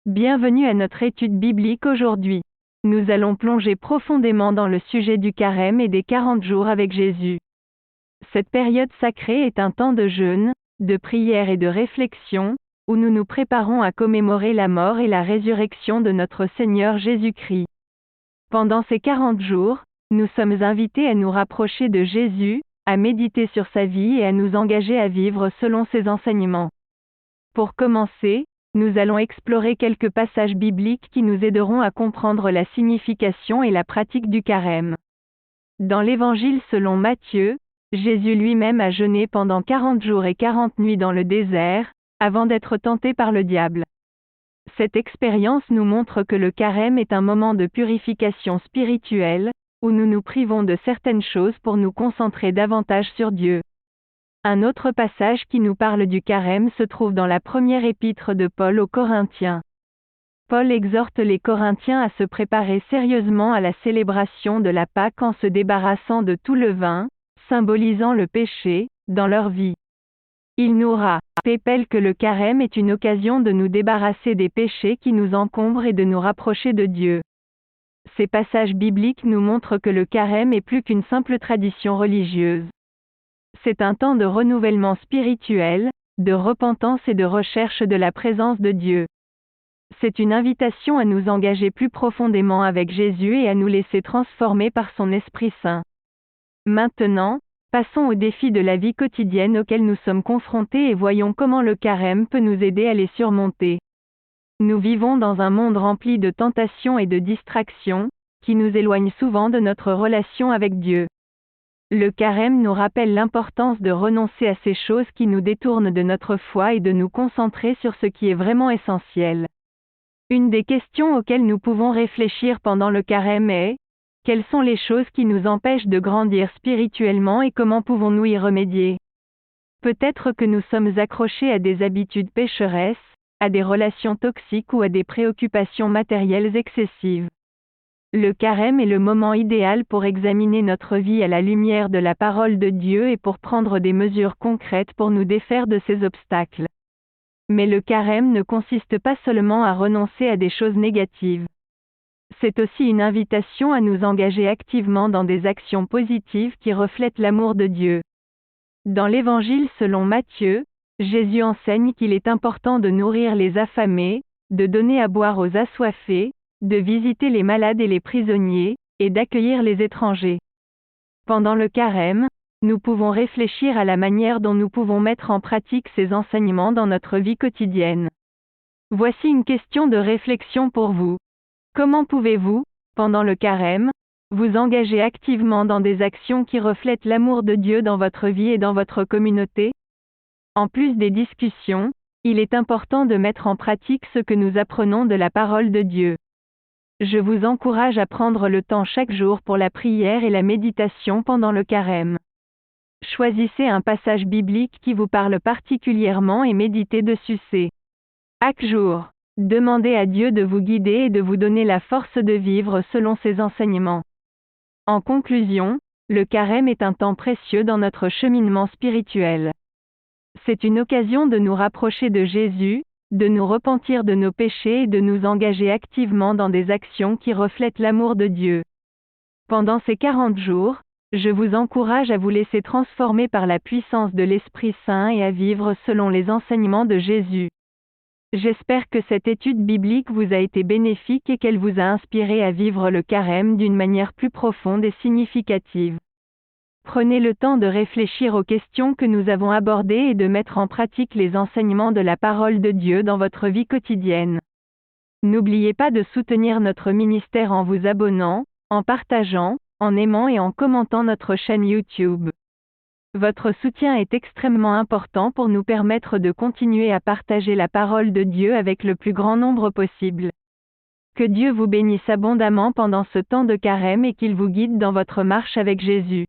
Bienvenue à notre étude biblique aujourd'hui. Nous allons plonger profondément dans le sujet du carême et des 40 jours avec Jésus. Cette période sacrée est un temps de jeûne, de prière et de réflexion, où nous nous préparons à commémorer la mort et la résurrection de notre Seigneur Jésus-Christ. Pendant ces 40 jours, nous sommes invités à nous rapprocher de Jésus, à méditer sur sa vie et à nous engager à vivre selon ses enseignements. Pour commencer, nous allons explorer quelques passages bibliques qui nous aideront à comprendre la signification et la pratique du carême. Dans l'Évangile selon Matthieu, Jésus lui-même a jeûné pendant 40 jours et 40 nuits dans le désert, avant d'être tenté par le diable. Cette expérience nous montre que le carême est un moment de purification spirituelle, où nous nous privons de certaines choses pour nous concentrer davantage sur Dieu. Un autre passage qui nous parle du carême se trouve dans la première épître de Paul aux Corinthiens. Paul exhorte les Corinthiens à se préparer sérieusement à la célébration de la Pâque en se débarrassant de tout levain, symbolisant le péché, dans leur vie. Il nous rappelle que le carême est une occasion de nous débarrasser des péchés qui nous encombrent et de nous rapprocher de Dieu. Ces passages bibliques nous montrent que le carême est plus qu'une simple tradition religieuse. C'est un temps de renouvellement spirituel, de repentance et de recherche de la présence de Dieu. C'est une invitation à nous engager plus profondément avec Jésus et à nous laisser transformer par son Esprit Saint. Maintenant, passons aux défis de la vie quotidienne auxquels nous sommes confrontés et voyons comment le carême peut nous aider à les surmonter. Nous vivons dans un monde rempli de tentations et de distractions, qui nous éloignent souvent de notre relation avec Dieu. Le carême nous rappelle l'importance de renoncer à ces choses qui nous détournent de notre foi et de nous concentrer sur ce qui est vraiment essentiel. Une des questions auxquelles nous pouvons réfléchir pendant le carême est: quelles sont les choses qui nous empêchent de grandir spirituellement et comment pouvons-nous y remédier? Peut-être que nous sommes accrochés à des habitudes pécheresses, à des relations toxiques ou à des préoccupations matérielles excessives. Le carême est le moment idéal pour examiner notre vie à la lumière de la parole de Dieu et pour prendre des mesures concrètes pour nous défaire de ces obstacles. Mais le carême ne consiste pas seulement à renoncer à des choses négatives. C'est aussi une invitation à nous engager activement dans des actions positives qui reflètent l'amour de Dieu. Dans l'Évangile selon Matthieu, Jésus enseigne qu'il est important de nourrir les affamés, de donner à boire aux assoiffés, de visiter les malades et les prisonniers, et d'accueillir les étrangers. Pendant le carême, nous pouvons réfléchir à la manière dont nous pouvons mettre en pratique ces enseignements dans notre vie quotidienne. Voici une question de réflexion pour vous. Comment pouvez-vous, pendant le carême, vous engager activement dans des actions qui reflètent l'amour de Dieu dans votre vie et dans votre communauté? En plus des discussions, il est important de mettre en pratique ce que nous apprenons de la parole de Dieu. Je vous encourage à prendre le temps chaque jour pour la prière et la méditation pendant le carême. Choisissez un passage biblique qui vous parle particulièrement et méditez dessus. Chaque jour, demandez à Dieu de vous guider et de vous donner la force de vivre selon ses enseignements. En conclusion, le carême est un temps précieux dans notre cheminement spirituel. C'est une occasion de nous rapprocher de Jésus, de nous repentir de nos péchés et de nous engager activement dans des actions qui reflètent l'amour de Dieu. Pendant ces 40 jours, je vous encourage à vous laisser transformer par la puissance de l'Esprit Saint et à vivre selon les enseignements de Jésus. J'espère que cette étude biblique vous a été bénéfique et qu'elle vous a inspiré à vivre le carême d'une manière plus profonde et significative. Prenez le temps de réfléchir aux questions que nous avons abordées et de mettre en pratique les enseignements de la parole de Dieu dans votre vie quotidienne. N'oubliez pas de soutenir notre ministère en vous abonnant, en partageant, en aimant et en commentant notre chaîne YouTube. Votre soutien est extrêmement important pour nous permettre de continuer à partager la parole de Dieu avec le plus grand nombre possible. Que Dieu vous bénisse abondamment pendant ce temps de carême et qu'il vous guide dans votre marche avec Jésus.